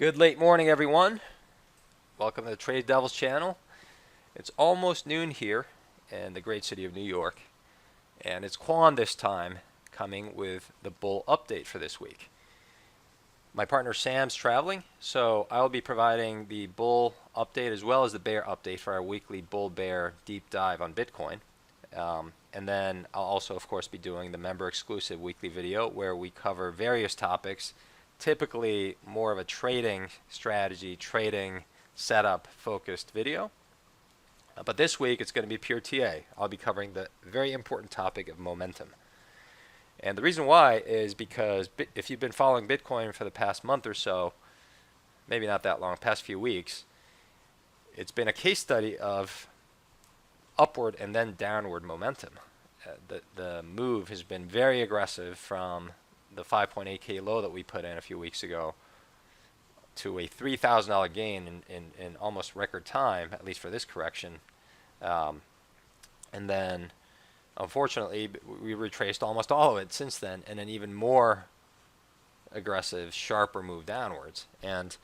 Good late morning, everyone. Welcome to the Trade Devils channel. It's almost noon here in the great city of New York, and it's Quan this time coming with the bull update for this week. My partner Sam's traveling, so I'll be providing the bull update as well as the bear update for our weekly bull-bear deep dive on Bitcoin. And then I'll also, of course, be doing the member-exclusive weekly video where we cover various topics, typically more of a trading strategy, trading setup focused video. But this week it's going to be pure TA. I'll be covering the very important topic of momentum. And the reason why is because if you've been following Bitcoin for the past month or so, maybe not that long, past few weeks, it's been a case study of upward and then downward momentum. The move has been very aggressive from the 5.8K low that we put in a few weeks ago to a $3,000 gain in almost record time, at least for this correction. And then, unfortunately, we retraced almost all of it since then, and an even more aggressive, sharper move downwards. And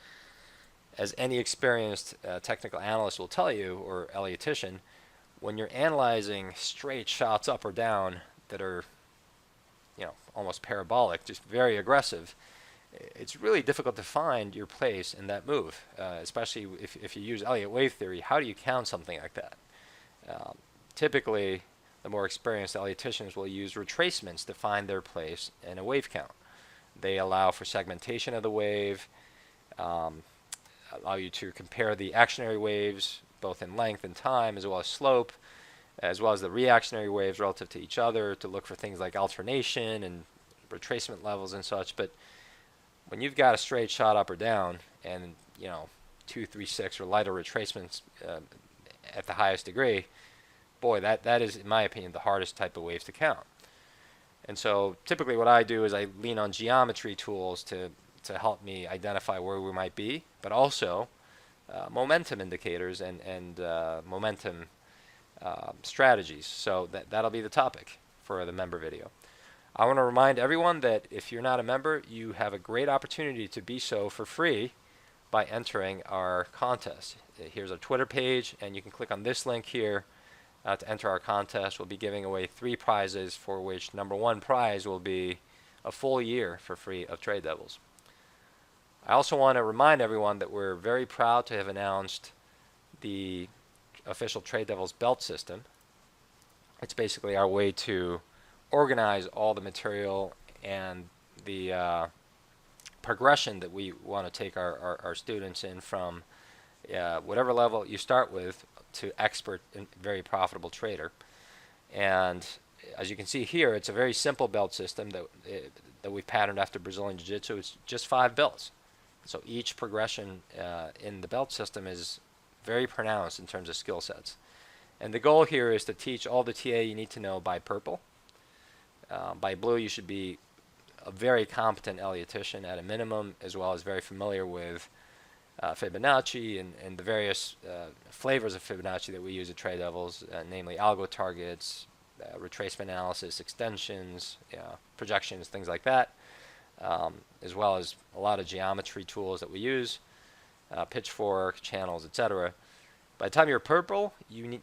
as any experienced technical analyst will tell you, or Elliotician, when you're analyzing straight shots up or down that are almost parabolic, just very aggressive, it's really difficult to find your place in that move, especially if you use Elliott wave theory. How do you count something like that? Typically, the more experienced Ellioticians will use retracements to find their place in a wave count. They allow for segmentation of the wave, allow you to compare the actionary waves both in length and time, as well as slope, as well as the reactionary waves relative to each other, to look for things like alternation and retracement levels and such. But when you've got a straight shot up or down and 2, 3, 6 or lighter retracements at the highest degree, boy, that is, in my opinion, the hardest type of waves to count. And so typically what I do is I lean on geometry tools to help me identify where we might be, but also momentum indicators and momentum strategies. So that'll be the topic for the member video. I want to remind everyone that if you're not a member, you have a great opportunity to be so for free by entering our contest. Here's our Twitter page, and you can click on this link here to enter our contest. We'll be giving away 3 prizes, for which number 1 prize will be a full year for free of Trade Devils. I also want to remind everyone that we're very proud to have announced the official Trade Devils belt system. It's basically our way to organize all the material and the progression that we want to take our students in from whatever level you start with to expert and very profitable trader. And as you can see here, it's a very simple belt system that we've patterned after Brazilian Jiu-Jitsu. It's just 5 belts. So each progression in the belt system is very pronounced in terms of skill sets. And the goal here is to teach all the TA you need to know by purple. By blue, you should be a very competent Elliotician at a minimum, as well as very familiar with Fibonacci and the various flavors of Fibonacci that we use at Trade Devils, namely algo targets, retracement analysis, extensions, projections, things like that, as well as a lot of geometry tools that we use, Pitchfork, channels, etc. By the time you're purple, you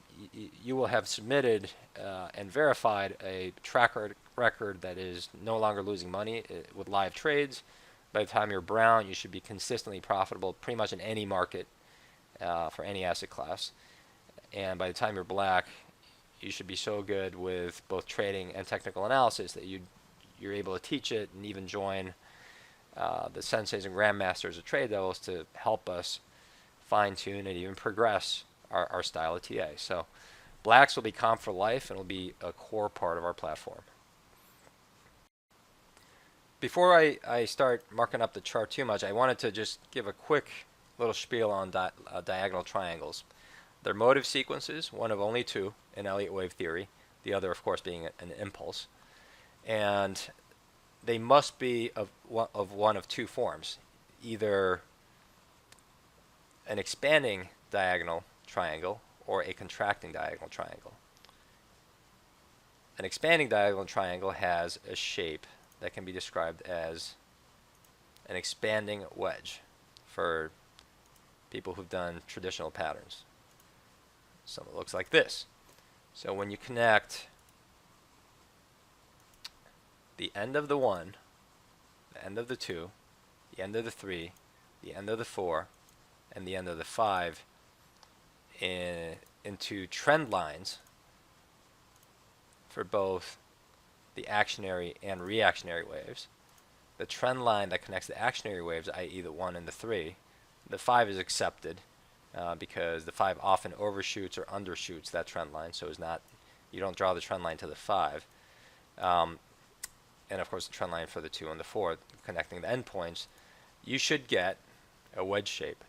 will have submitted and verified a track record that is no longer losing money with live trades. By the time you're brown, you should be consistently profitable pretty much in any market for any asset class. And by the time you're black, you should be so good with both trading and technical analysis that you're able to teach it and even join the senseis and grandmasters of Trade Devils to help us fine-tune and even progress our style of TA. So blacks will be comp for life and will be a core part of our platform. Before I start marking up the chart too much, I wanted to just give a quick little spiel on diagonal triangles. They're motive sequences, one of only 2 in Elliott wave theory, the other of course being an impulse. And they must be of one of 2 forms, either an expanding diagonal triangle or a contracting diagonal triangle. An expanding diagonal triangle has a shape that can be described as an expanding wedge for people who've done traditional patterns. So it looks like this. So when you connect the end of the 1, the end of the 2, the end of the 3, the end of the 4, and the end of the 5 into trend lines for both the actionary and reactionary waves. The trend line that connects the actionary waves, i.e. the 1 and the 3, the 5 is accepted because the 5 often overshoots or undershoots that trend line, so you don't draw the trend line to the 5. And of course the trend line for the 2 and the 4 connecting the endpoints, you should get a wedge shape.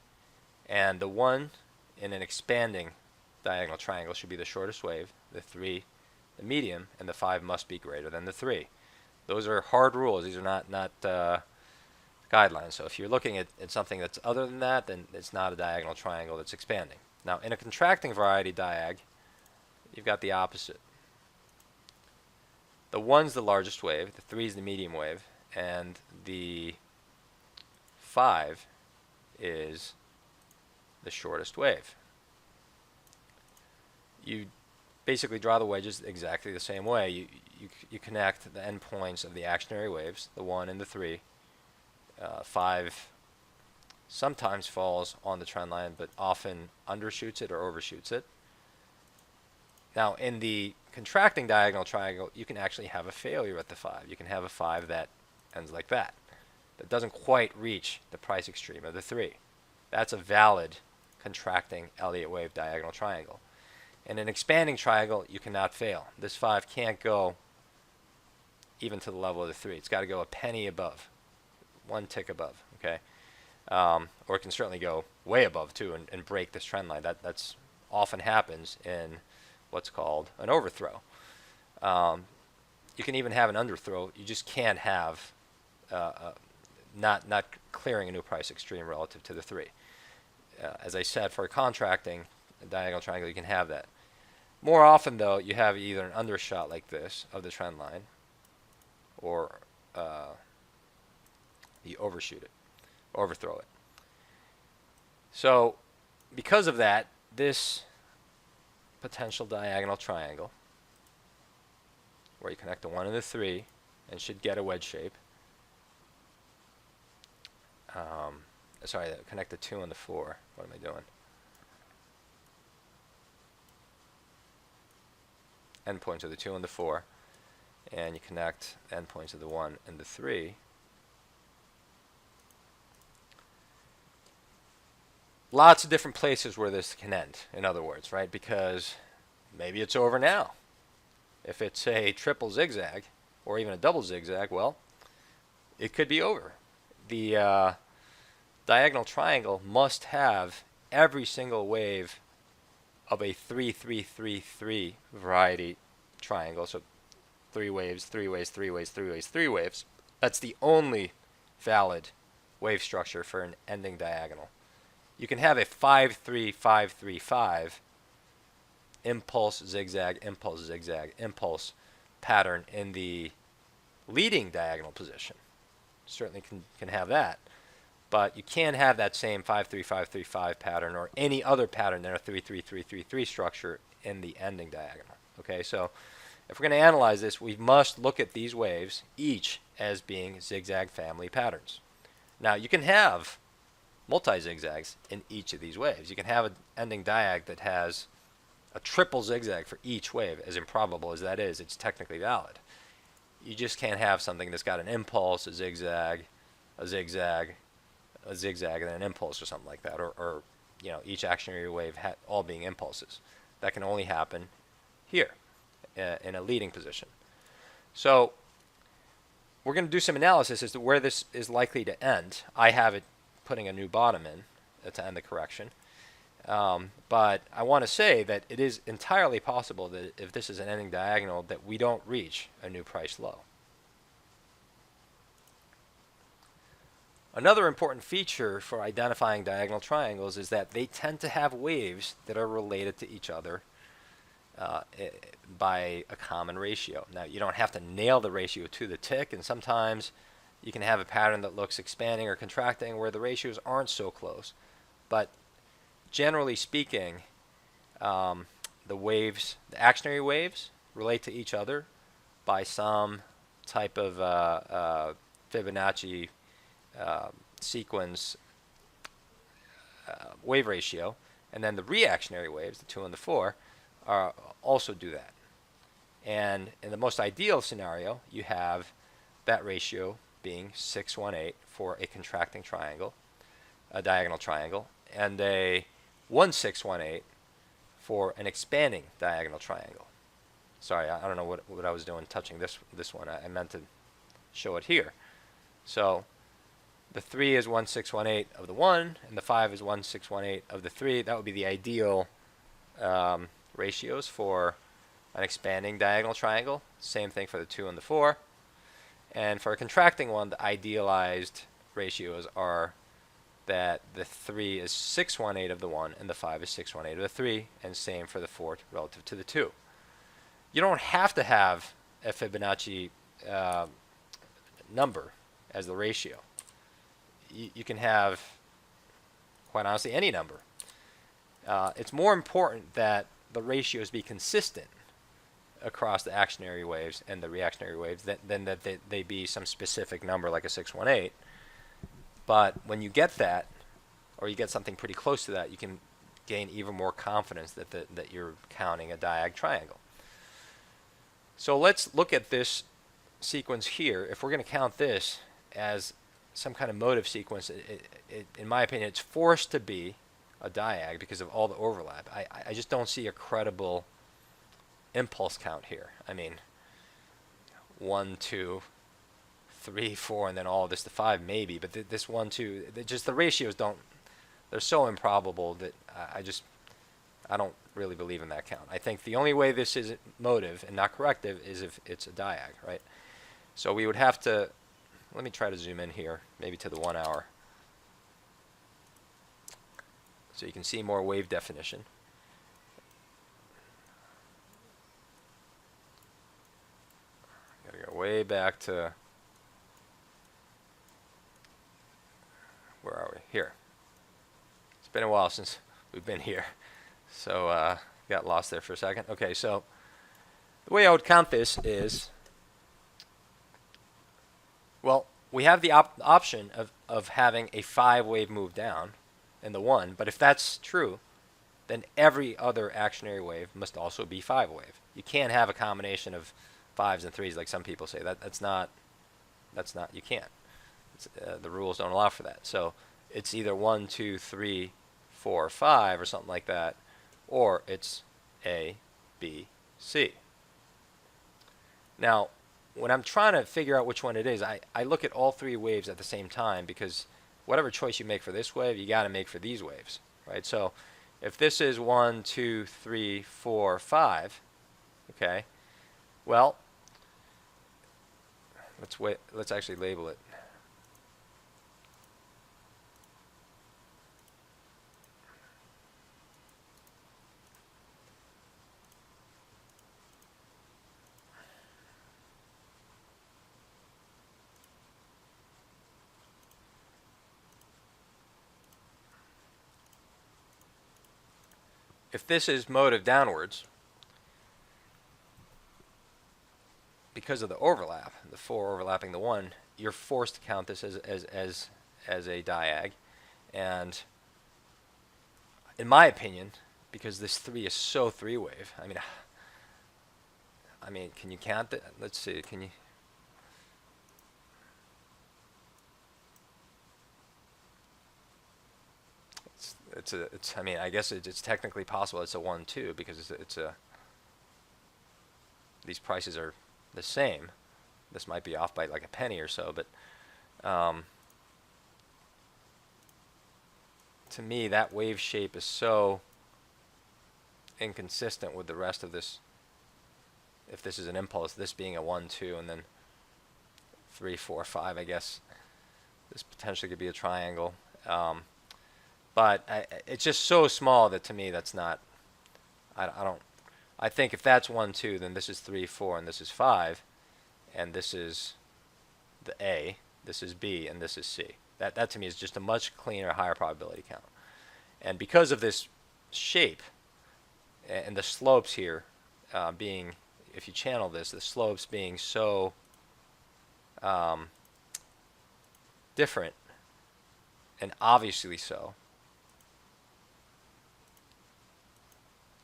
And the 1 in an expanding diagonal triangle should be the shortest wave, the 3 the medium, and the 5 must be greater than the 3. Those are hard rules. These are not guidelines. So if you're looking at something that's other than that, then it's not a diagonal triangle that's expanding. Now in a contracting variety diag, you've got the opposite. The 1's the largest wave, the 3's the medium wave, and the 5 is the shortest wave. You basically draw the wedges exactly the same way. You connect the endpoints of the actionary waves, the 1 and the 3. 5 sometimes falls on the trend line, but often undershoots it or overshoots it. Now in the contracting diagonal triangle, you can actually have a failure at the 5. You can have a 5 that ends like that doesn't quite reach the price extreme of the 3. That's a valid contracting Elliott wave diagonal triangle. In an expanding triangle, you cannot fail. This 5 can't go even to the level of the 3. It's got to go a penny above, 1 tick above, okay? Or it can certainly go way above too and break this trend line. That's often happens in what's called an overthrow. You can even have an underthrow. You just can't have not clearing a new price extreme relative to the 3. As I said, for contracting a diagonal triangle, you can have that. More often, though, you have either an undershot like this of the trend line, or you overshoot it, overthrow it. So, because of that, this potential diagonal triangle, where you connect the 1 and the 3, and should get a wedge shape. Sorry, connect the 2 and the 4. What am I doing? Endpoints of the 2 and the 4, and you connect endpoints of the 1 and the 3. Lots of different places where this can end, in other words, right? Because maybe it's over now. If it's a triple zigzag or even a double zigzag, well, it could be over. The diagonal triangle must have every single wave of a 3-3-3-3 variety triangle. So 3 waves, 3 waves, 3 waves, 3 waves, 3 waves. That's the only valid wave structure for an ending diagonal. You can have a 5-3-5-3-5 impulse, zigzag, impulse, zigzag, impulse pattern in the leading diagonal position. Certainly can have that. But you can't have that same 5-3-5-3-5 pattern or any other pattern than a 3-3-3-3-3 structure in the ending diagonal. Okay, so if we're going to analyze this, we must look at these waves each as being zigzag family patterns. Now you can have multi-zigzags in each of these waves. You can have an ending diag that has a triple zigzag for each wave. As improbable as that is, it's technically valid. You just can't have something that's got an impulse, a zigzag, a zigzag, a zigzag, and an impulse or something like that, or you know, each actionary wave all being impulses. That can only happen here in a leading position. So we're going to do some analysis as to where this is likely to end. I have it putting a new bottom in to end the correction. But I want to say that it is entirely possible that if this is an ending diagonal that we don't reach a new price low. Another important feature for identifying diagonal triangles is that they tend to have waves that are related to each other by a common ratio. Now, you don't have to nail the ratio to the tick, and sometimes you can have a pattern that looks expanding or contracting where the ratios aren't so close. But generally speaking, the waves, the actionary waves, relate to each other by some type of Fibonacci sequence wave ratio, and then the reactionary waves, the 2 and the 4, also do that. And in the most ideal scenario, you have that ratio being 618 for a contracting triangle, a diagonal triangle, and a 1618 for an expanding diagonal triangle. Sorry, I don't know what I was doing touching this one. I meant to show it here. So the 3 is 1618 of the 1, and the 5 is 1618 of the 3. That would be the ideal ratios for an expanding diagonal triangle. Same thing for the 2 and the 4. And for a contracting one, the idealized ratios are that the 3 is 618 of the 1, and the 5 is 618 of the 3, and same for the 4 relative to the 2. You don't have to have a Fibonacci number as the ratio. You can have, quite honestly, any number. It's more important that the ratios be consistent across the actionary waves and the reactionary waves than that they be some specific number like a 618. But when you get that, or you get something pretty close to that, you can gain even more confidence that you're counting a diag triangle. So let's look at this sequence here. If we're going to count this as some kind of motive sequence, in my opinion, it's forced to be a diag because of all the overlap. I just don't see a credible impulse count here. I mean, 1, 2, 3, 4, and then all this to 5 maybe, but this 1, 2, just the ratios don't, they're so improbable that I don't really believe in that count. I think the only way this is motive and not corrective is if it's a diag, right? So we would have to, let me try to zoom in here, maybe to the 1 hour, so you can see more wave definition. Gotta go way back to, where are we? Here. It's been a while since we've been here, so got lost there for a second. Okay, so the way I would count this is, well, we have the option of having a 5-wave move down in the 1, but if that's true, then every other actionary wave must also be 5-wave. You can't have a combination of 5s and 3s like some people say. That's not, you can't. The rules don't allow for that. So it's either 1, 2, 3, 4, 5 or something like that, or it's A, B, C. Now, when I'm trying to figure out which one it is, I look at all 3 waves at the same time, because whatever choice you make for this wave, you got to make for these waves, right? So if this is 1, 2, 3, 4, 5, okay, well, let's actually label it. If this is motive downwards, because of the overlap, the 4 overlapping the 1, you're forced to count this as a diag. And in my opinion, because this 3 is so 3-wave, I mean, can you count that? Let's see, can you? I mean, I guess it's technically possible it's a 1, 2, because these prices are the same. This might be off by like a penny or so, but to me, that wave shape is so inconsistent with the rest of this. If this is an impulse, this being a 1, 2, and then 3, 4, 5, I guess this potentially could be a triangle. But it's just so small that to me that's not, I think if that's 1, 2, then this is 3, 4, and this is 5, and this is the A, this is B, and this is C. That to me is just a much cleaner, higher probability count. And because of this shape and the slopes here being, if you channel this, the slopes being so different, and obviously so.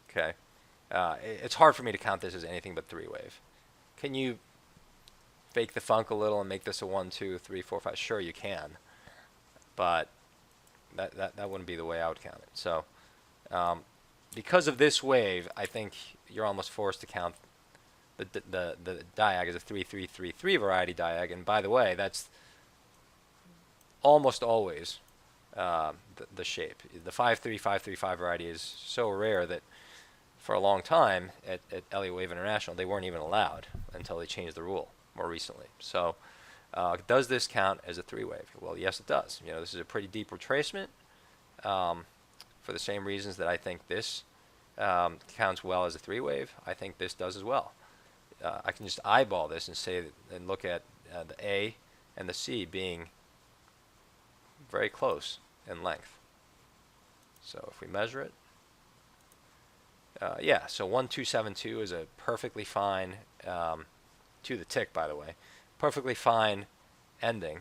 Okay, it's hard for me to count this as anything but three-wave. Can you fake the funk a little and make this a 1, 2, 3, 4, 5? Sure, you can, but that wouldn't be the way I would count it. So because of this wave, I think you're almost forced to count the diag as a 3, 3, 3, 3 variety diag. And by the way, that's almost always the shape. The 5, 3, 5, 3, 5 variety is so rare that for a long time at Elliott Wave International, they weren't even allowed until they changed the rule more recently. So does this count as a three-wave? Well, yes, it does. You know, this is a pretty deep retracement for the same reasons that I think this counts well as a three-wave. I think this does as well. I can just eyeball this and say that, and look at the A and the C being very close in length. So if we measure it, yeah, so 1272 is a perfectly fine, to the tick, by the way, perfectly fine ending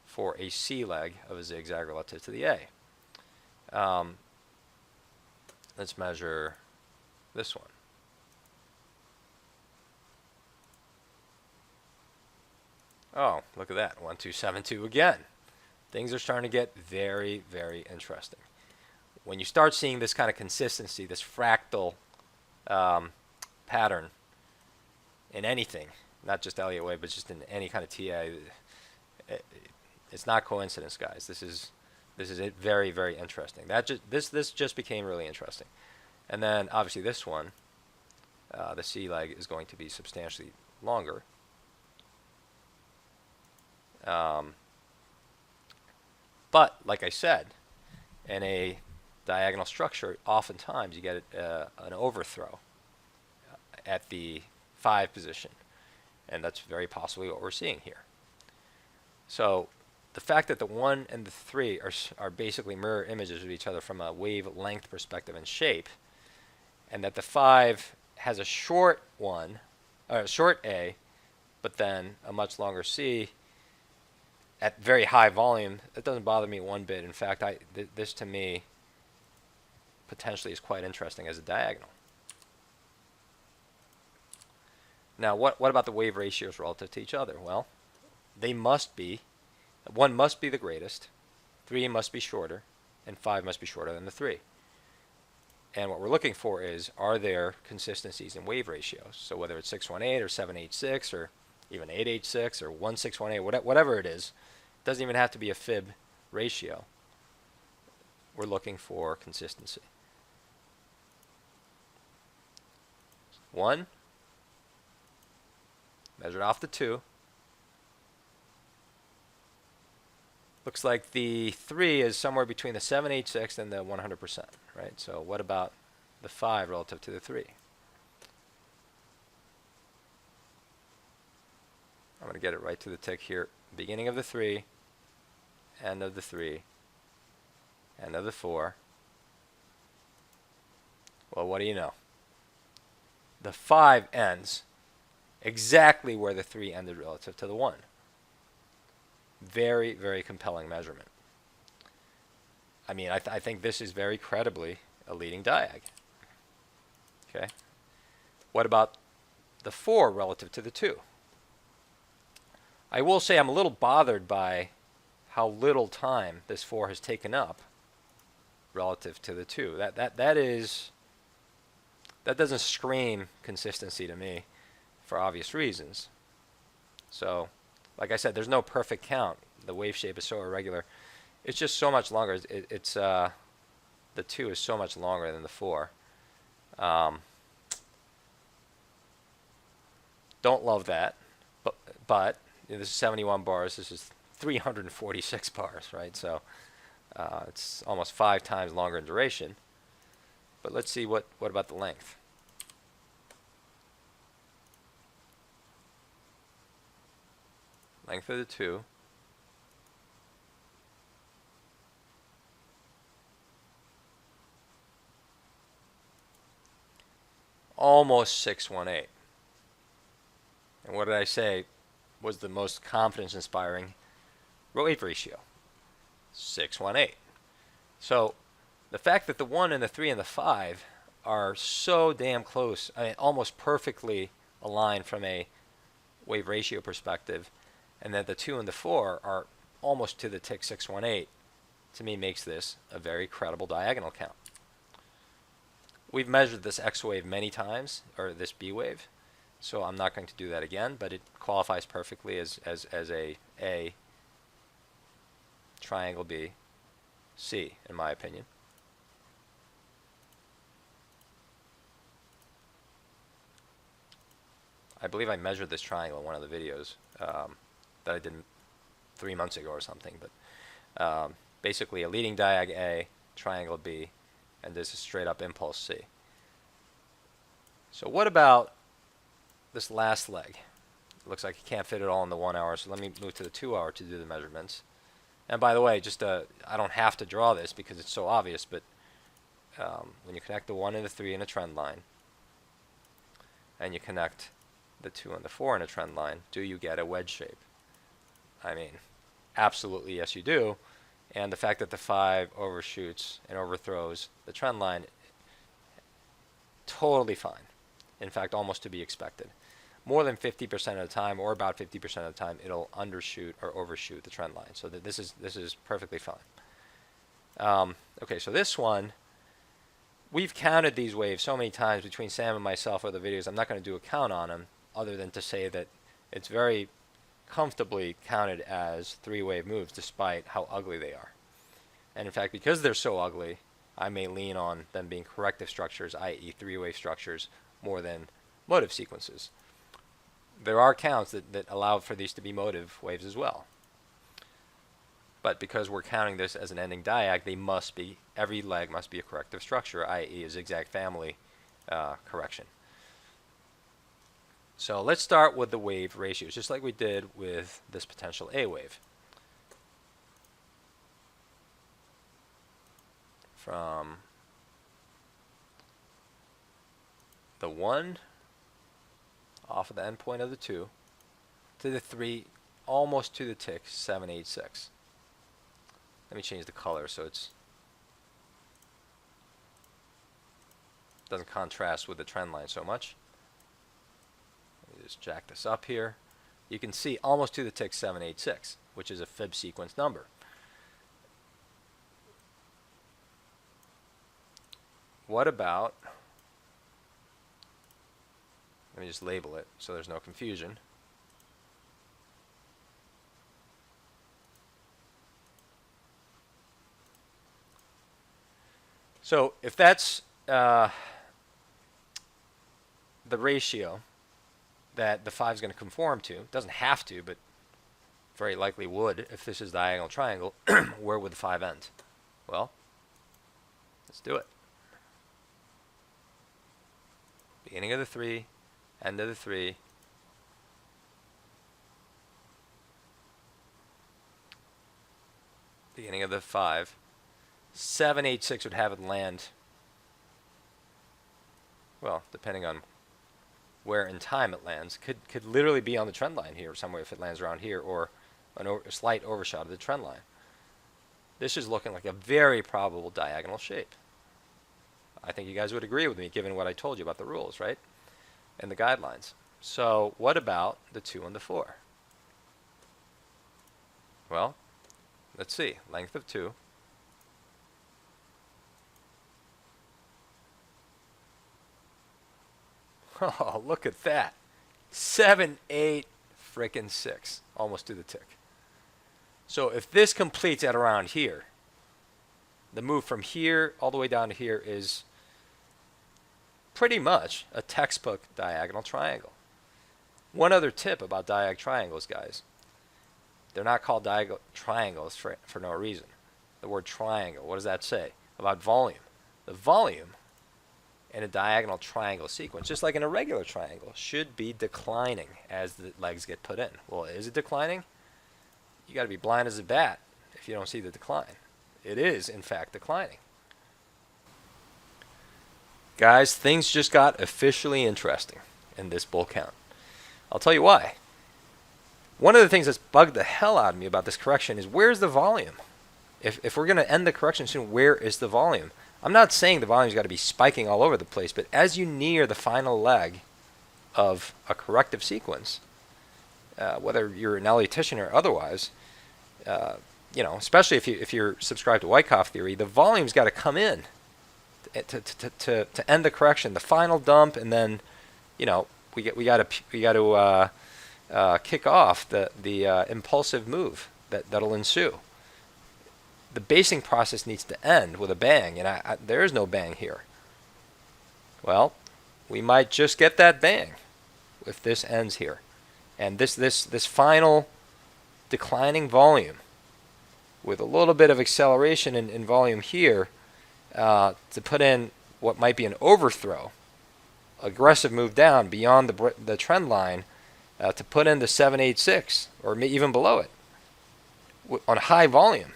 for a C leg of a zigzag relative to the A. Let's measure this one. Oh, look at that, 1272 again. Things are starting to get very, very interesting. When you start seeing this kind of consistency, this fractal pattern in anything, not just Elliott Wave, but just in any kind of TA, it's not coincidence, guys. This is it. Very, very interesting. This just became really interesting. And then obviously this one, the C leg is going to be substantially longer. But like I said, in a diagonal structure, oftentimes you get an overthrow at the 5 position, and that's very possibly what we're seeing here. So the fact that the 1 and the 3 are basically mirror images of each other from a wavelength perspective and shape, and that the 5 has a short one, or a short A, but then a much longer C at very high volume, that doesn't bother me one bit. In fact, this to me potentially is quite interesting as a diagonal. Now, what about the wave ratios relative to each other? Well, they must be, 1 must be the greatest, 3 must be shorter, and 5 must be shorter than the 3. And what we're looking for is, are there consistencies in wave ratios? So whether it's 618 or 786 or even 886 or 1618, whatever it is, it doesn't even have to be a fib ratio. We're looking for consistency. 1, measured off the 2. Looks like the 3 is somewhere between the 786 and the 100%, right? So what about the 5 relative to the 3? I'm going to get it right to the tick here. Beginning of the 3, end of the 3, end of the 4. Well, what do you know? The 5 ends exactly where the 3 ended relative to the 1. Very, very compelling measurement. I mean, I think this is very credibly a leading diag. Okay. What about the 4 relative to the 2? I will say I'm a little bothered by how little time this 4 has taken up relative to the 2. That doesn't scream consistency to me for obvious reasons. So, like I said, there's no perfect count. The wave shape is so irregular. It's just so much longer. The 2 is so much longer than the 4. Don't love that, but you know, this is 71 bars. This is 346 bars, right? So it's almost 5 times longer in duration. But let's see what about the length. Length of the 2 almost 618. And what did I say was the most confidence-inspiring wave ratio? 618. So the fact that the 1 and the 3 and the 5 are so damn close, I mean, almost perfectly aligned from a wave ratio perspective, and that the 2 and the 4 are almost to the tick 618, to me makes this a very credible diagonal count. We've measured this X wave many times, or this B wave, so I'm not going to do that again, but it qualifies perfectly as a triangle B, C, in my opinion. I believe I measured this triangle in one of the videos that I did 3 months ago or something, but basically a leading diag A, triangle B, and this is straight up impulse C. So what about this last leg? It looks like you can't fit it all in the 1 hour, so let me move to the 2 hour to do the measurements. And by the way, just I don't have to draw this because it's so obvious, but when you connect the 1 and the 3 in a trend line, and you connect the 2 and the 4 in a trend line, do you get a wedge shape? I mean, absolutely yes you do. And the fact that the 5 overshoots and overthrows the trend line, totally fine. In fact, almost to be expected. More than 50% of the time, or about 50% of the time, it'll undershoot or overshoot the trend line. So that this is perfectly fine. Okay, so this one, we've counted these waves so many times between Sam and myself or the videos. I'm not going to do a count on them, other than to say that it's very comfortably counted as 3-wave moves, despite how ugly they are. And in fact, because they're so ugly, I may lean on them being corrective structures, i.e. 3-wave structures, more than motive sequences. There are counts that allow for these to be motive waves as well. But because we're counting this as an ending diag, they must be, every leg must be a corrective structure, i.e. a zigzag family correction. So let's start with the wave ratios, just like we did with this potential A wave. From the 1 off of the endpoint of the 2 to the 3, almost to the tick 786. Let me change the color so it's doesn't contrast with the trend line so much. Let me just jack this up here. You can see almost to the tick 786, which is a fib sequence number. What about, let me just label it so there's no confusion. So if that's the ratio that the 5 is going to conform to, it doesn't have to, but very likely would if this is diagonal triangle, where would the 5 end? Well, let's do it. Beginning of the 3, end of the 3, beginning of the 5. 786 would have it land, well, depending on where in time it lands, could literally be on the trend line here somewhere if it lands around here, or a slight overshot of the trend line. This is looking like a very probable diagonal shape. I think you guys would agree with me given what I told you about the rules, right? And the guidelines. So what about the 2 and the 4? Well, let's see. Length of 2. Oh, look at that. 7, 8, frickin' 6. Almost to the tick. So if this completes at around here, the move from here all the way down to here is pretty much a textbook diagonal triangle. One other tip about diag triangles, guys. They're not called diagonal triangles for no reason. The word triangle, what does that say? About volume. The volume in a diagonal triangle sequence, just like in a regular triangle, should be declining as the legs get put in. Well, is it declining? You got to be blind as a bat if you don't see the decline. It is, in fact, declining. Guys, things just got officially interesting in this bull count. I'll tell you why. One of the things that's bugged the hell out of me about this correction is where's the volume? If we're going to end the correction soon, where is the volume? I'm not saying the volume's got to be spiking all over the place, but as you near the final leg of a corrective sequence, whether you're an Elliotician or otherwise, especially if you're subscribed to Wyckoff theory, the volume's got to come in to end the correction, the final dump, and then, we got to kick off the impulsive move that'll ensue. The basing process needs to end with a bang, and there is no bang here. Well, we might just get that bang if this ends here, and this final declining volume with a little bit of acceleration in volume here to put in what might be an overthrow, aggressive move down beyond the trend line to put in the 786 or even below it on high volume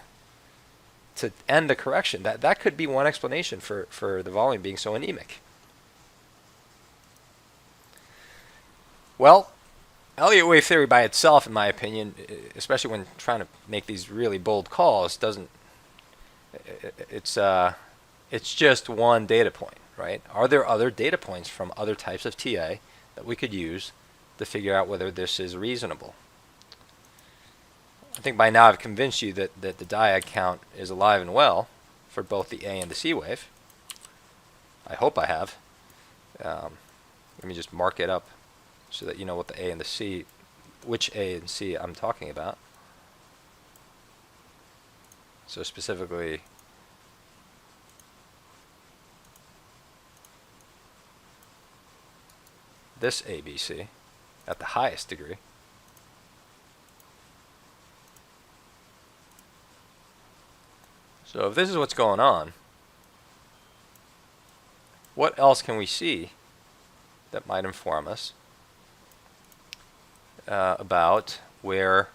to end the correction. That could be one explanation for the volume being so anemic. Well, Elliott wave theory by itself, in my opinion, especially when trying to make these really bold calls, it's just one data point, right? Are there other data points from other types of TA that we could use to figure out whether this is reasonable? I think by now I've convinced you that the diag count is alive and well for both the A and the C wave. I hope I have. Let me just mark it up so that you know what the A and the C, which A and C I'm talking about. So specifically, this ABC at the highest degree. So if this is what's going on, what else can we see that might inform us about where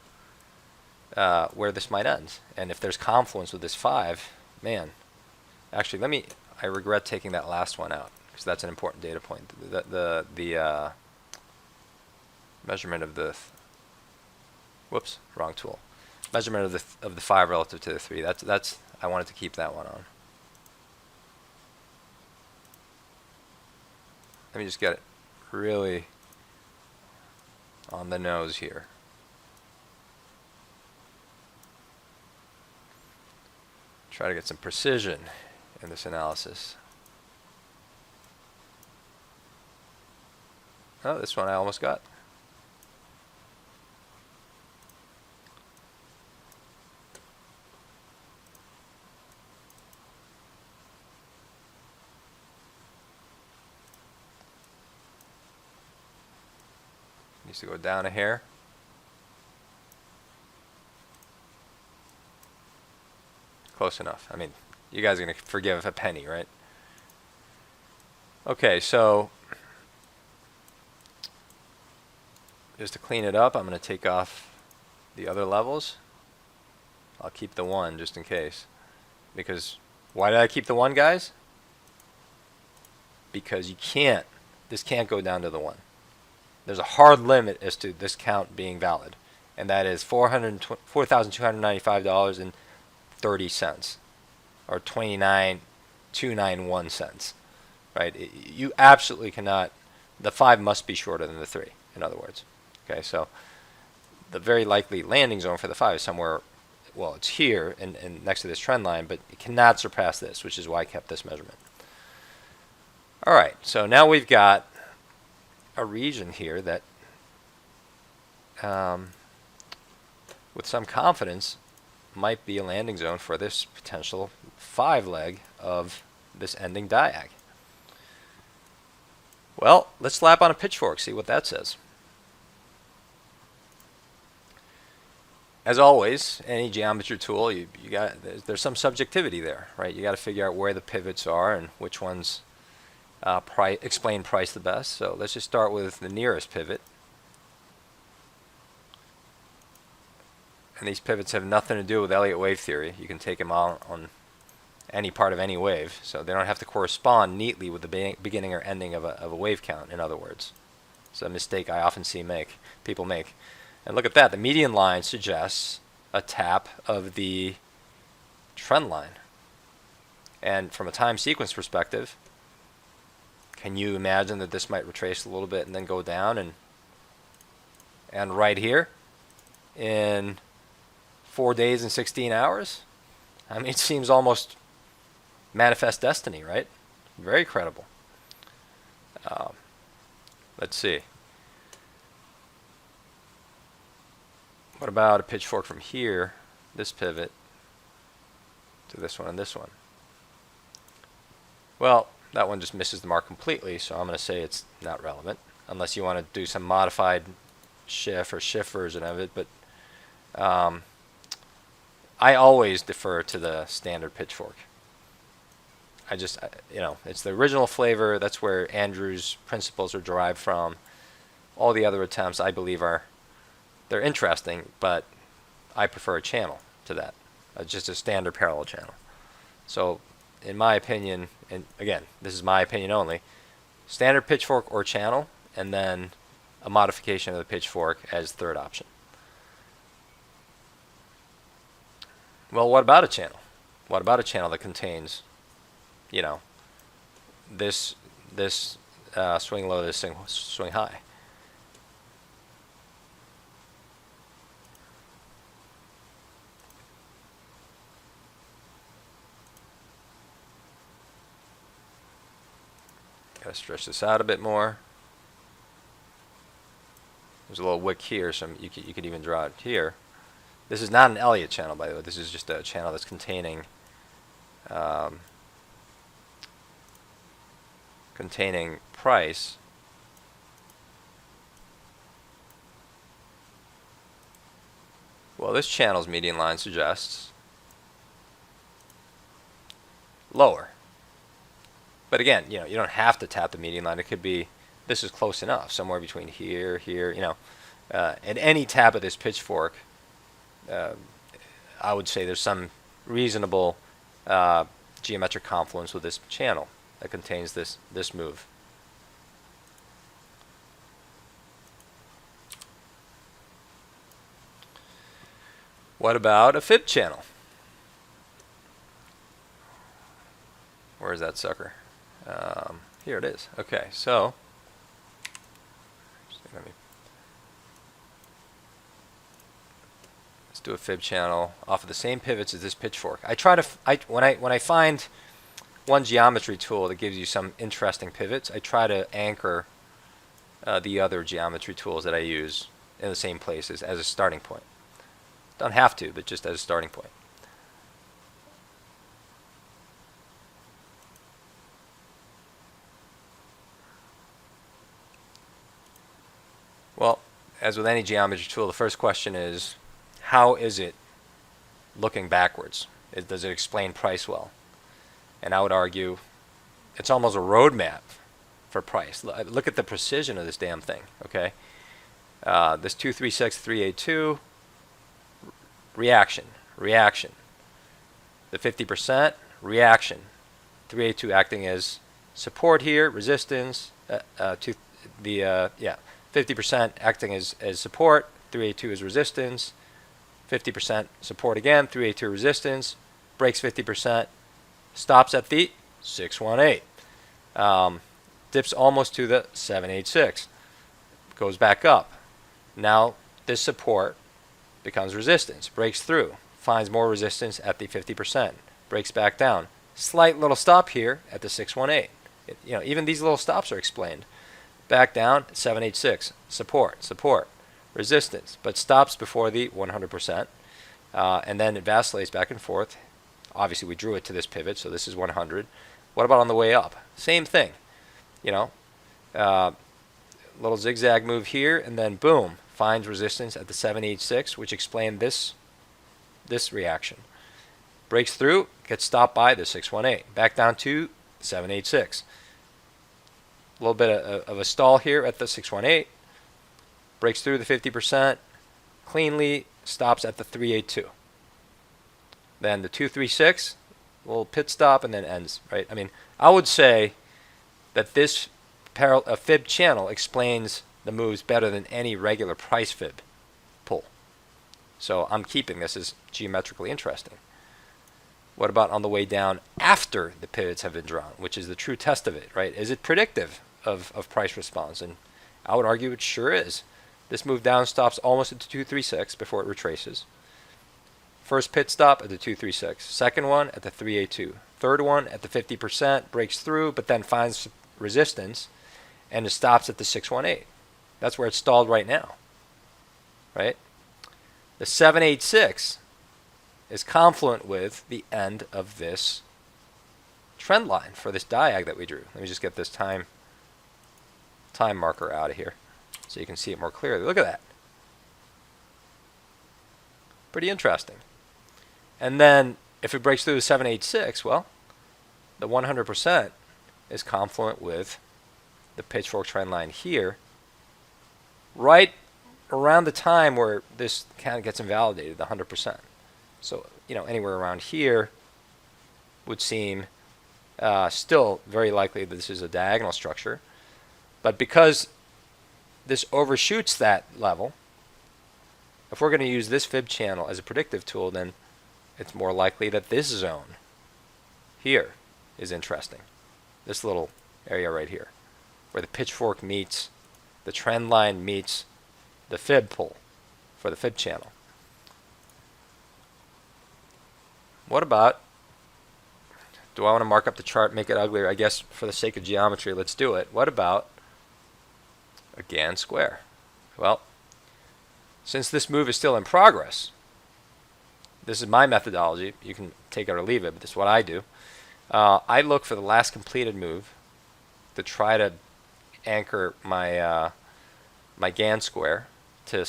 this might end? And if there's confluence with this 5, man, actually I regret taking that last one out because that's an important data point. The measurement of the whoops, wrong tool. Measurement of the 5 relative to the 3. That's I wanted to keep that one on. Let me just get it really on the nose here. Try to get some precision in this analysis. Oh, this one I almost got. Needs to go down a hair. Close enough. I mean, you guys are going to forgive a penny, right? Okay, so just to clean it up, I'm going to take off the other levels. I'll keep the 1 just in case. Because, why did I keep the 1, guys? Because this can't go down to the 1. There's a hard limit as to this count being valid, and that is $4,295.30, or 29,291 cents, right? You absolutely cannot. The 5 must be shorter than the 3. In other words, okay. So the very likely landing zone for the 5 is somewhere. Well, it's here and next to this trend line, but it cannot surpass this, which is why I kept this measurement. All right. So now we've got a region here that with some confidence might be a landing zone for this potential 5 leg of this ending diag. Well, let's slap on a pitchfork, see what that says. As always, any geometry tool, there's some subjectivity there, right? You got to figure out where the pivots are and which ones explain price the best. So let's just start with the nearest pivot. And these pivots have nothing to do with Elliott wave theory. You can take them on any part of any wave, so they don't have to correspond neatly with the beginning or ending of a wave count, in other words. It's a mistake I often see people make. And look at that, the median line suggests a tap of the trend line. And from a time sequence perspective, can you imagine that this might retrace a little bit and then go down, and right here in 4 days and 16 hours? I mean, it seems almost manifest destiny, right? Very credible. Let's see. What about a pitchfork from here, this pivot, to this one and this one? Well, that one just misses the mark completely, so I'm going to say it's not relevant, unless you want to do some modified shift or shift version of it. But I always defer to the standard pitchfork. It's the original flavor. That's where Andrew's principles are derived from. All the other attempts, I believe, they're interesting, but I prefer a channel to that, just a standard parallel channel. So, in my opinion, and again, this is my opinion only, standard pitchfork or channel, and then a modification of the pitchfork as third option. Well, what about a channel? What about a channel that contains, this swing low, this swing high? Gotta stretch this out a bit more. There's a little wick here, so you could even draw it here. This is not an Elliott channel, by the way. This is just a channel that's containing price. Well, this channel's median line suggests lower. But again, you don't have to tap the median line. It could be, this is close enough, somewhere between here, at any tap of this pitchfork, I would say there's some reasonable geometric confluence with this channel that contains this move. What about a fib channel? Where is that sucker? Here it is. Okay, so let's do a fib channel off of the same pivots as this pitchfork. When I find one geometry tool that gives you some interesting pivots, I try to anchor the other geometry tools that I use in the same places as a starting point. Don't have to, but just as a starting point. Well, as with any geometry tool, the first question is, how is it looking backwards? Does it explain price well? And I would argue it's almost a roadmap for price. Look at the precision of this damn thing, okay? This 236, 382, reaction. The 50%, reaction. 382 acting as support here, resistance, 50% acting as support, 382 is resistance, 50% support again, 382 resistance, breaks 50%, stops at the 618, dips almost to the 786, goes back up. Now this support becomes resistance, breaks through, finds more resistance at the 50%, breaks back down. Slight little stop here at the 618. Even these little stops are explained. Back down, 786, support, resistance, but stops before the 100%, and then it vacillates back and forth. Obviously, we drew it to this pivot, so this is 100. What about on the way up? Same thing, little zigzag move here, and then boom, finds resistance at the 786, which explained this reaction. Breaks through, gets stopped by the 618, back down to 786. A little bit of a stall here at the 618, breaks through the 50%, cleanly stops at the 382. Then the 236, little pit stop and then ends, right? I mean, I would say that this fib channel explains the moves better than any regular price fib pull. So I'm keeping this as geometrically interesting. What about on the way down after the pivots have been drawn, which is the true test of it, right? Is it predictive of price response? And I would argue it sure is. This move down stops almost at the 236 before it retraces. First pit stop at the 236. Second one at the 382. Third one at the 50%, breaks through, but then finds resistance, and it stops at the 618. That's where it's stalled right now, right? The 786 is confluent with the end of this trend line for this diag that we drew. Let me just get this time marker out of here so you can see it more clearly. Look at that. Pretty interesting. And then if it breaks through the 786, well, the 100% is confluent with the Pitchfork trend line here, right around the time where this kind of gets invalidated, the 100%. So, anywhere around here would seem still very likely that this is a diagonal structure. But because this overshoots that level, if we're going to use this fib channel as a predictive tool, then it's more likely that this zone here is interesting. This little area right here, where the pitchfork meets, the trend line meets the fib pull for the fib channel. What about, do I want to mark up the chart, make it uglier? I guess for the sake of geometry, let's do it. What about a Gann square? Well, since this move is still in progress, this is my methodology. You can take it or leave it, but this is what I do. I look for the last completed move to try to anchor my my Gann square to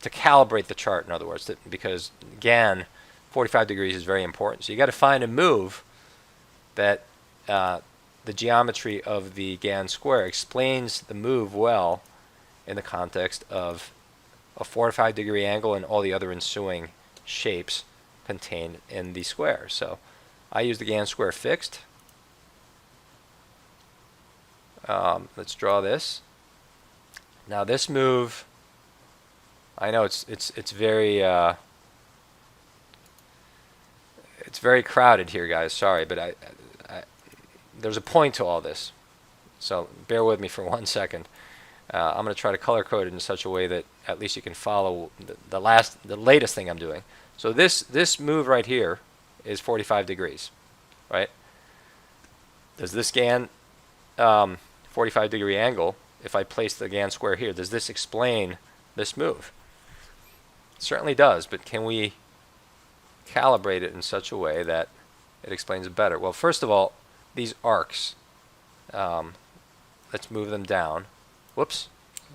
calibrate the chart, in other words, because Gann 45 degrees is very important. So you got to find a move that the geometry of the Gann square explains the move well in the context of a 45 degree angle and all the other ensuing shapes contained in the square. So I use the Gann square fixed. Let's draw this. Now this move, I know it's very crowded here, guys. Sorry, but there's a point to all this, so bear with me for 1 second. I'm going to try to color code it in such a way that at least you can follow the latest thing I'm doing. So this move right here is 45 degrees, right? Does this Gann 45 degree angle, if I place the Gann square here, does this explain this move? It certainly does, but can we calibrate it in such a way that it explains it better? Well, first of all, these arcs, let's move them down. Whoops,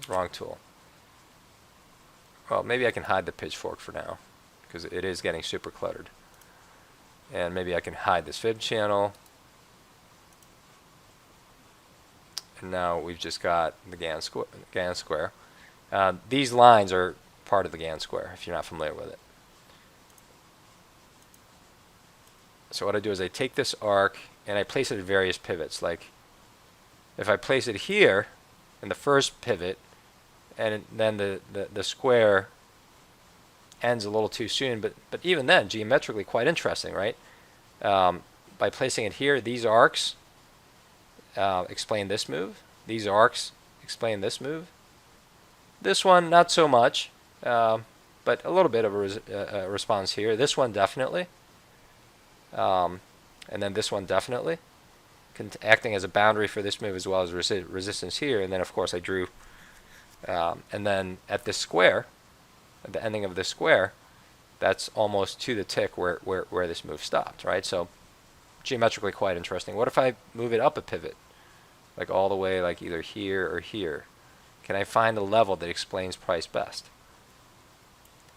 wrong tool. Well, maybe I can hide the pitchfork for now because it is getting super cluttered. And maybe I can hide this fib channel. And now we've just got the Gann square. These lines are part of the Gann square if you're not familiar with it. So what I do is I take this arc and I place it at various pivots. Like if I place it here in the first pivot and then the square ends a little too soon, but even then geometrically quite interesting, right? By placing it here, these arcs explain this move. These arcs explain this move. This one not so much, but a little bit of a response here. This one definitely. And then this one definitely, acting as a boundary for this move as well as resistance here. And then of course I drew, and then at this square, at the ending of this square, that's almost to the tick where this move stopped, right? So geometrically quite interesting. What if I move it up a pivot, like all the way like either here or here? Can I find a level that explains price best?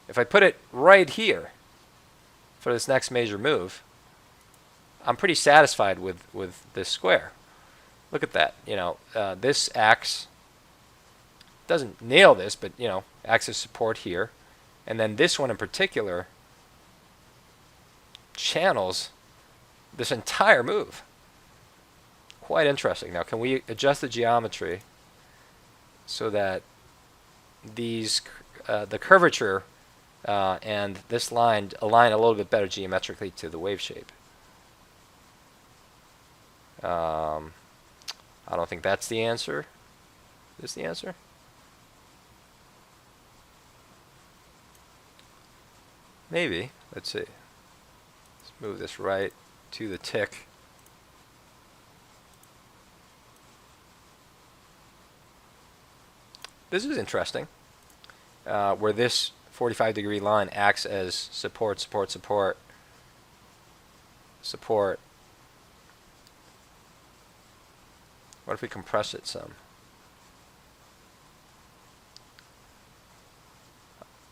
If I put it right here for this next major move, I'm pretty satisfied with this square. Look at that. This acts, doesn't nail this, but acts as support here. And then this one in particular channels this entire move. Quite interesting. Now, can we adjust the geometry so that these the curvature and this line align a little bit better geometrically to the wave shape? I don't think that's the answer. Is this the answer? Maybe. Let's see. Let's move this right to the tick. This is interesting, where this 45-degree line acts as support, support, support, support. What if we compress it some?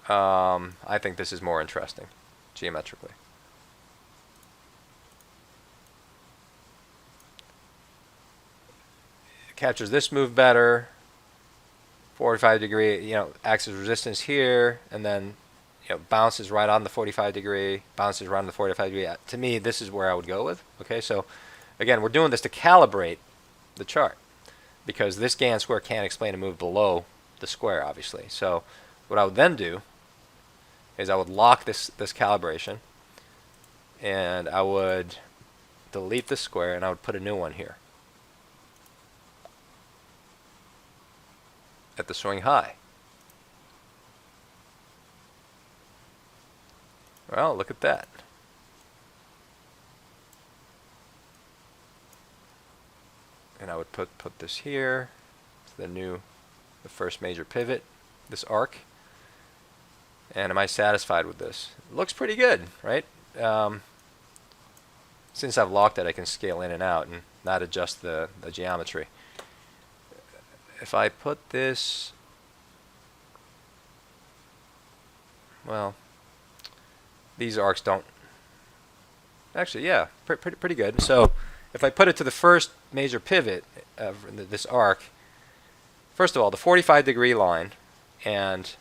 I think this is more interesting, geometrically. It captures this move better. 45-degree, acts as resistance here, and then, bounces right on the 45-degree, bounces right on the 45-degree. To me, this is where I would go with. Okay, so again, we're doing this to calibrate the chart because this Gann square can't explain a move below the square, obviously. So what I would then do is I would lock this calibration, and I would delete the square, and I would put a new one here at the swing high. Well, look at that. And I would put this here, the first major pivot, this arc. And am I satisfied with this? It looks pretty good, right? Since I've locked it, I can scale in and out and not adjust the geometry. If I put this, well, these arcs don't, actually, yeah, pretty good. So if I put it to the first major pivot of this arc, first of all, the 45-degree line and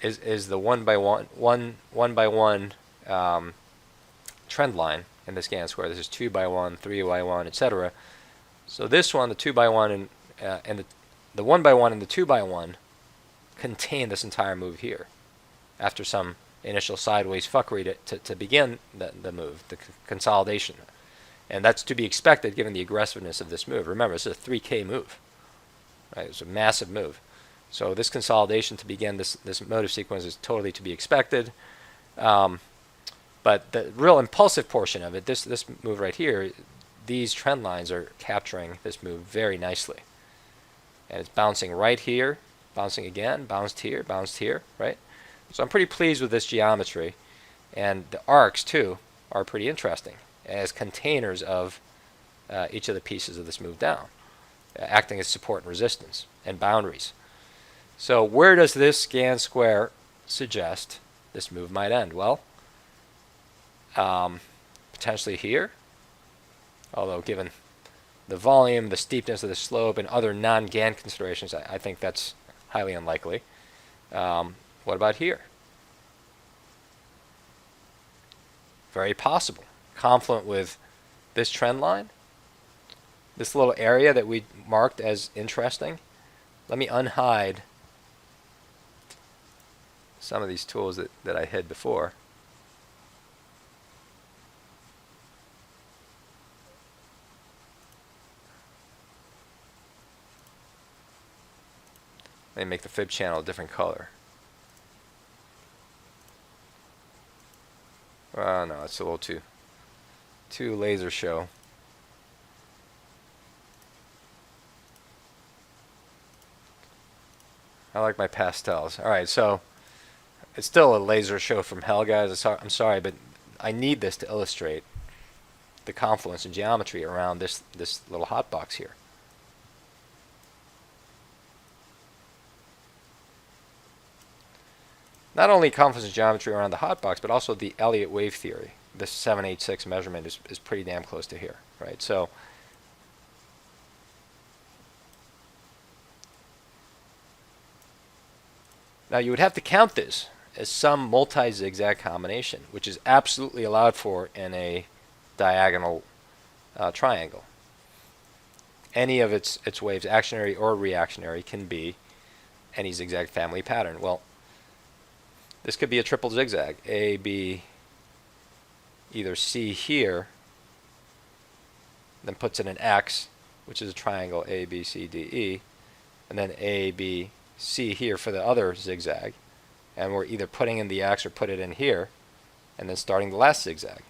is the one by one trend line in this Gann square. This is 2 by 1, 3 by 1, etc. So this one, the 2 by 1 and the 1 by 1 and the 2 by 1 contain this entire move here after some initial sideways fuckery to begin the move, the consolidation. And that's to be expected given the aggressiveness of this move. Remember, this is a 3K move. Right? It's a massive move. So this consolidation to begin this motive sequence is totally to be expected. But the real impulsive portion of it, this move right here, these trend lines are capturing this move very nicely. And it's bouncing right here, bouncing again, bounced here, right? So I'm pretty pleased with this geometry. And the arcs, too, are pretty interesting as containers of each of the pieces of this move down, acting as support and resistance and boundaries. So where does this Gann square suggest this move might end? Well, potentially here, although given the volume, the steepness of the slope, and other non-Gann considerations, I think that's highly unlikely. What about here? Very possible. Confluent with this trend line, this little area that we marked as interesting. Let me unhide some of these tools that I hid before. Let me make the fib channel a different color. Well, no, it's a little too laser show. I like my pastels. All right, so it's still a laser show from hell, guys. I'm sorry, but I need this to illustrate the confluence and geometry around this little hot box here. Not only confluence and geometry around the hot box, but also the Elliott wave theory. This 786 measurement is pretty damn close to here, right? So now you would have to count this as some multi-zigzag combination, which is absolutely allowed for in a diagonal triangle. Any of its waves, actionary or reactionary, can be any zigzag family pattern. Well, this could be a triple zigzag. A, B, either C here, then puts in an X, which is a triangle A, B, C, D, E, and then A, B, C here for the other zigzag. And we're either putting in the X or put it in here, and then starting the last zigzag.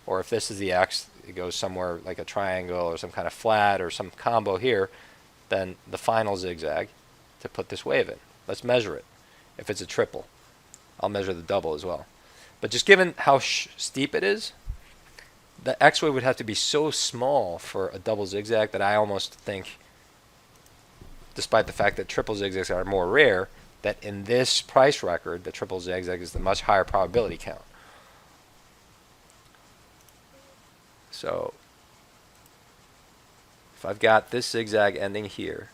Or if this is the X, it goes somewhere like a triangle or some kind of flat or some combo here, then the final zigzag to put this wave in. Let's measure it. If it's a triple, I'll measure the double as well. But just given how steep it is, the X wave would have to be so small for a double zigzag that I almost think, despite the fact that triple zigzags are more rare, that in this price record, the triple zigzag is the much higher probability count. So if I've got this zigzag ending here,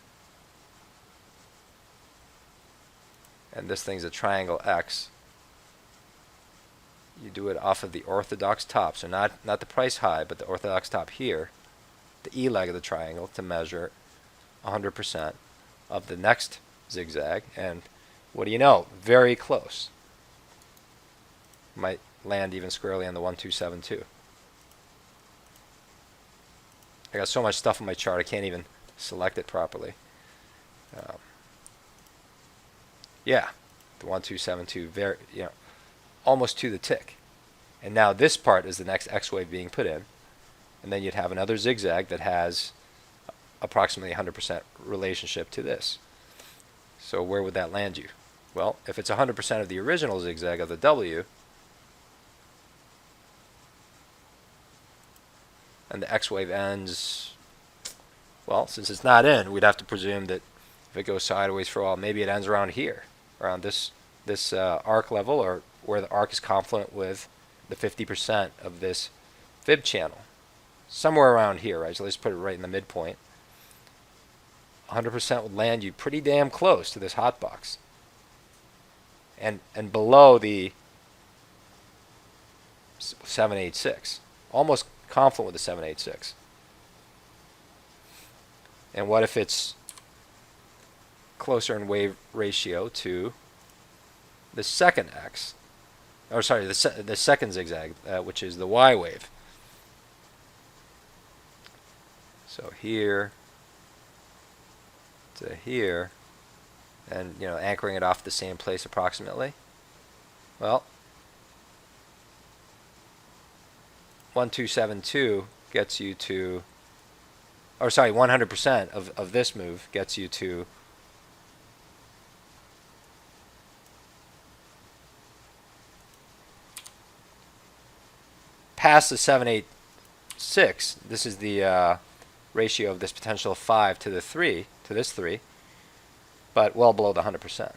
and this thing's a triangle X, you do it off of the orthodox top, so not the price high, but the orthodox top here, the E leg of the triangle, to measure 100% of the next zigzag. And what do you know? Very close. Might land even squarely on the 1272. I got so much stuff on my chart I can't even select it properly. Yeah, the 1272, very, almost to the tick. And now this part is the next X wave being put in, and then you'd have another zigzag that has approximately 100% relationship to this. So where would that land you? Well, if it's 100% of the original zigzag of the W, and the X wave ends, well, since it's not in, we'd have to presume that if it goes sideways for a while, maybe it ends around here, around this arc level, or where the arc is confluent with the 50% of this fib channel. Somewhere around here, right? So let's put it right in the midpoint. 100% would land you pretty damn close to this hot box. And below the 786. Almost confluent with the 786. And what if it's closer in wave ratio to the second X, or sorry, the second zigzag, which is the Y wave. So here to here, and anchoring it off the same place approximately. Well, 1272 gets you to, or sorry, 100% of this move gets you to past the 786. This is the ratio of this potential 5 to the 3, to this 3, but well below the 100%.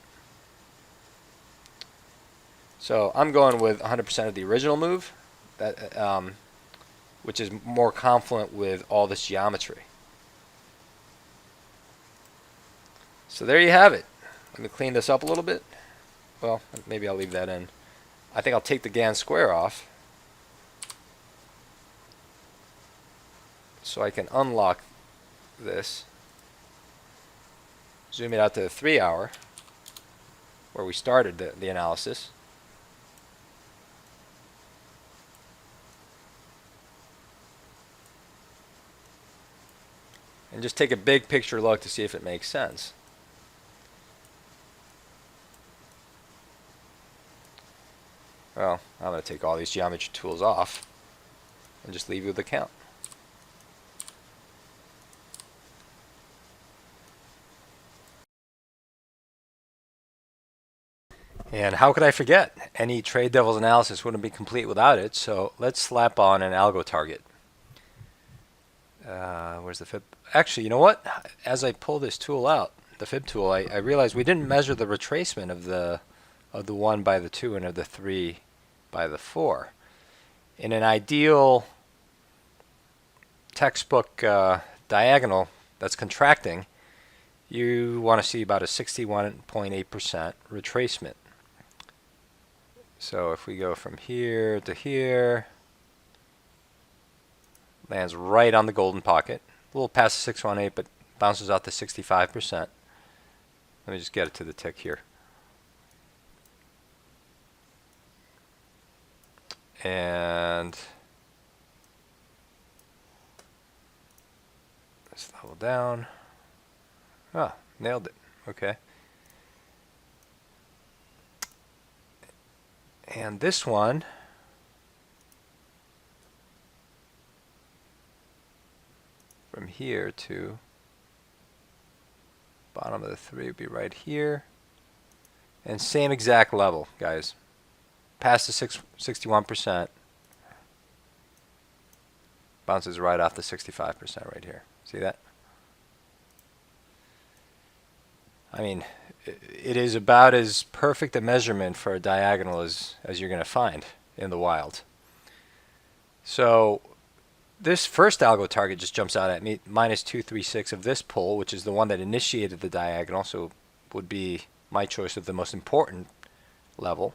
So I'm going with 100% of the original move, that which is more confluent with all this geometry. So there you have it. Let me clean this up a little bit. Well, maybe I'll leave that in. I think I'll take the Gann square off, so I can unlock this, zoom it out to the 3 hour, where we started the analysis. And just take a big picture look to see if it makes sense. Well, I'm going to take all these geometry tools off and just leave you with the count. And how could I forget? Any trade devils analysis wouldn't be complete without it, so let's slap on an algo target. Where's the fib? Actually, you know what? As I pull this tool out, the fib tool, I realized we didn't measure the retracement of the 1 by the 2 and of the 3 by the 4. In an ideal textbook diagonal that's contracting, you want to see about a 61.8% retracement. So if we go from here to here, Lands right on the golden pocket. A little past the 618, but bounces out to 65%. Let me just get it to the tick here. And let's level down. Ah, nailed it. Okay. And this one, from here to bottom of the 3 would be right here. And same exact level, guys. Past the 61%. Bounces right off the 65% right here. See that? I mean, it is about as perfect a measurement for a diagonal as you're going to find in the wild. So this first algo target just jumps out at me, minus 236 of this pull, which is the one that initiated the diagonal, so would be my choice of the most important level.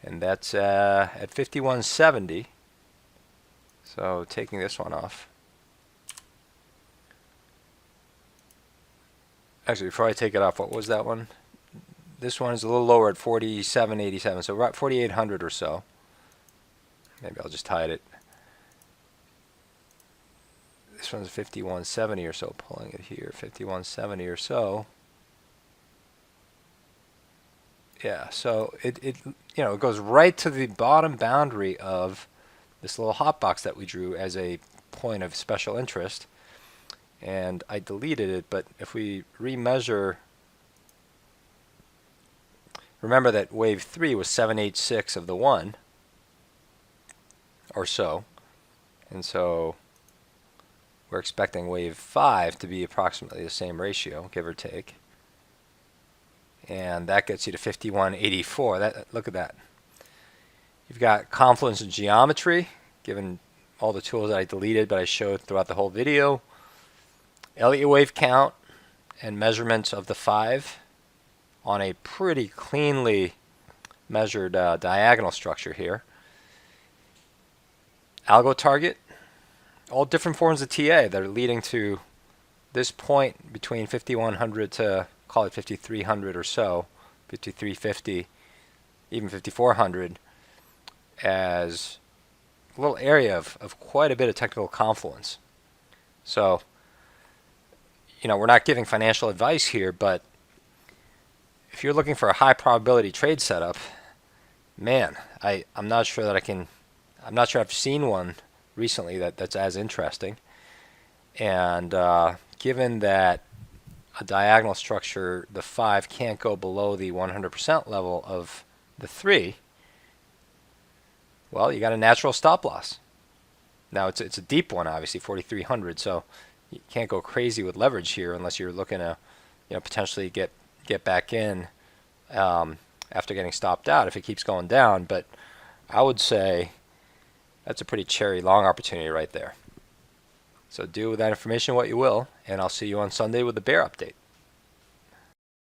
And that's at 5170. So taking this one off. Actually, before I take it off, what was that one? This one is a little lower at 4787, so we're at 4800 or so. Maybe I'll just hide it. This one's 5170 or so, pulling it here, 5170 or so. Yeah, so it goes right to the bottom boundary of this little hot box that we drew as a point of special interest. And I deleted it, but if we remeasure, remember that wave 3 was 786 of the 1 or so. And so we're expecting wave 5 to be approximately the same ratio, give or take. And that gets you to 5184. Look at that. You've got confluence in geometry, given all the tools that I deleted but I showed throughout the whole video. Elliott wave count and measurements of the 5 on a pretty cleanly measured diagonal structure here. Algo target, all different forms of TA that are leading to this point between 5100 to, call it 5300 or so, 5350, even 5400, as a little area of quite a bit of technical confluence. So, we're not giving financial advice here, but if you're looking for a high probability trade setup, man, I'm not sure that I'm not sure I've seen one recently that's as interesting. And given that a diagonal structure, the 5 can't go below the 100% level of the 3, well, you got a natural stop loss. Now it's a deep one, obviously, 4,300, so you can't go crazy with leverage here unless you're looking to, potentially get back in after getting stopped out if it keeps going down. But I would say that's a pretty cherry long opportunity right there. So do with that information what you will, and I'll see you on Sunday with the bear update.